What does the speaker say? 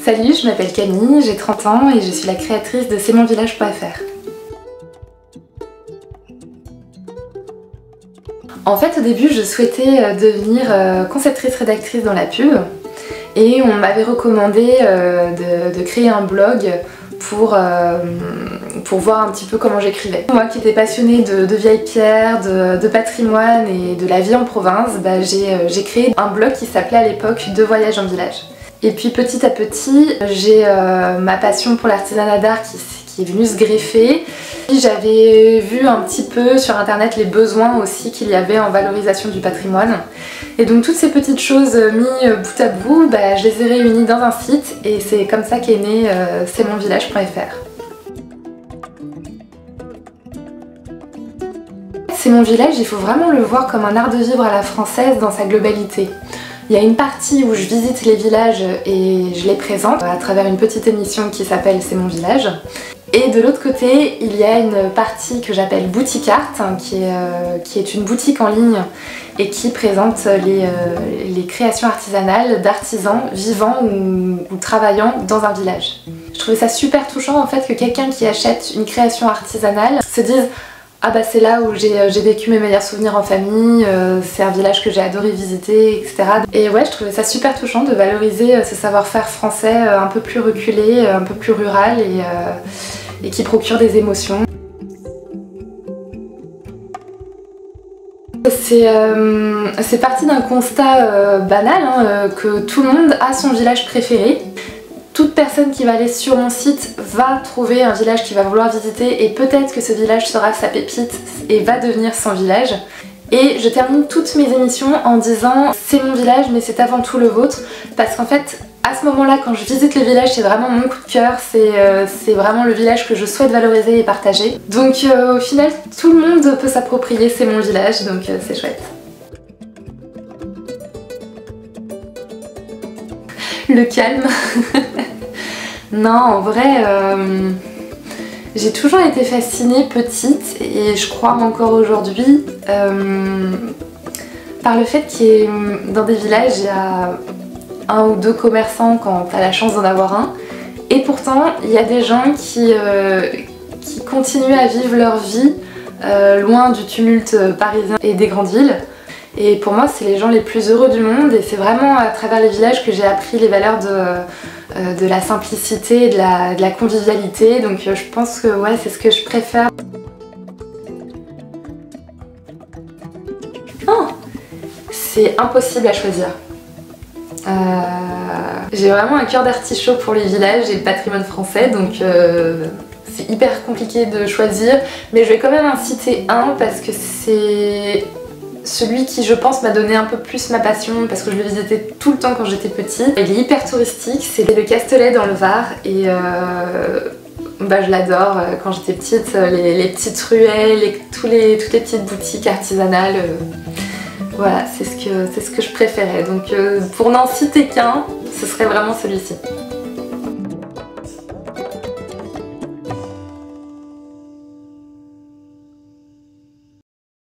Salut, je m'appelle Camille, j'ai 30 ans et je suis la créatrice de c'estmonvillage.fr. En fait, au début, je souhaitais devenir conceptrice-rédactrice dans la pub et on m'avait recommandé de créer un blog pour voir un petit peu comment j'écrivais. Moi qui étais passionnée de vieilles pierres, de patrimoine et de la vie en province, j'ai créé un blog qui s'appelait à l'époque De voyage en village. Et puis petit à petit, j'ai ma passion pour l'artisanat d'art qui est venue se greffer. J'avais vu un petit peu sur internet les besoins aussi qu'il y avait en valorisation du patrimoine. Et donc toutes ces petites choses mises bout à bout, je les ai réunies dans un site et c'est comme ça qu'est né c'estmonvillage.fr. C'est mon village, il faut vraiment le voir comme un art de vivre à la française dans sa globalité. Il y a une partie où je visite les villages et je les présente à travers une petite émission qui s'appelle C'est mon village. Et de l'autre côté, il y a une partie que j'appelle Boutique Art, qui est une boutique en ligne et qui présente les créations artisanales d'artisans vivant ou travaillant dans un village. Je trouvais ça super touchant en fait que quelqu'un qui achète une création artisanale se dise « Ah bah c'est là où j'ai vécu mes meilleurs souvenirs en famille, c'est un village que j'ai adoré visiter, etc. » Et ouais, je trouvais ça super touchant de valoriser ce savoir-faire français un peu plus reculé, un peu plus rural et qui procure des émotions. C'est parti d'un constat banal, que tout le monde a son village préféré. Toute personne qui va aller sur mon site va trouver un village qu'il va vouloir visiter et peut-être que ce village sera sa pépite et va devenir son village. Et je termine toutes mes émissions en disant c'est mon village mais c'est avant tout le vôtre, parce qu'en fait à ce moment-là quand je visite le village c'est vraiment mon coup de cœur, c'est vraiment le village que je souhaite valoriser et partager. Donc au final tout le monde peut s'approprier c'est mon village, donc c'est chouette. Le calme. Non, en vrai, j'ai toujours été fascinée petite et je crois encore aujourd'hui par le fait qu'il y ait dans des villages il y a un ou deux commerçants quand t'as la chance d'en avoir un, et pourtant il y a des gens qui continuent à vivre leur vie loin du tumulte parisien et des grandes villes. Et pour moi, c'est les gens les plus heureux du monde et c'est vraiment à travers les villages que j'ai appris les valeurs de la simplicité et de la convivialité. Donc je pense que ouais, c'est ce que je préfère. Oh, c'est impossible à choisir. J'ai vraiment un cœur d'artichaut pour les villages et le patrimoine français, donc c'est hyper compliqué de choisir. Mais je vais quand même en citer un parce que c'est celui qui, je pense, m'a donné un peu plus ma passion parce que je le visitais tout le temps quand j'étais petite. Il est hyper touristique, c'est le Castelet dans le Var et je l'adore. Quand j'étais petite, les petites ruelles, toutes les petites boutiques artisanales, voilà, c'est ce que je préférais. Donc pour n'en citer qu'un, ce serait vraiment celui-ci.